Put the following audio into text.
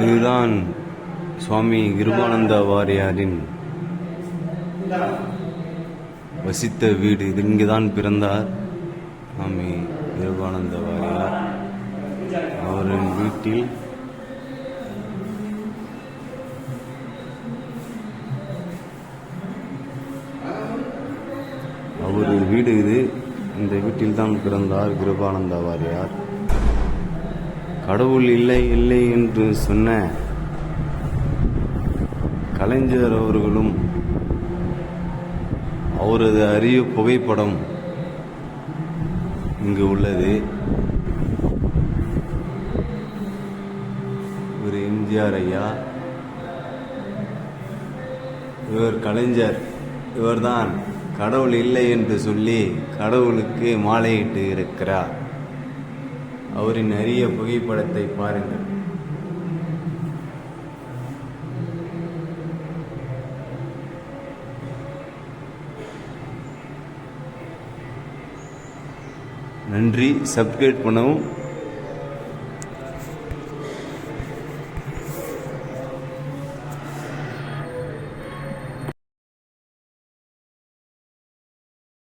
இதுதான் சுவாமி கிருபானந்த வாரியாரின் வசித்த வீடு. இது இங்குதான் பிறந்தார் சுவாமி கிருபானந்த வாரியார். அவரின் வீட்டில் அவரது வீடு இது. இந்த வீட்டில் தான் பிறந்தார் கிருபானந்த வாரியார். கடவுள் இல்லை இல்லை என்று சொன்ன கலைஞர் அவர்களும் அவரது அரிய புகைப்படம் இங்கு உள்ளது. இவர் எம்ஜிஆர் ஐயா, இவர் கலைஞர். இவர்தான் கடவுள் இல்லை என்று சொல்லி கடவுளுக்கு மாலையிட்டு இருக்கிறார். அவரின் அரிய புகைப்படத்தை பாருங்கள். நன்றி. சப்ஸ்கிரைப் பண்ணவும்.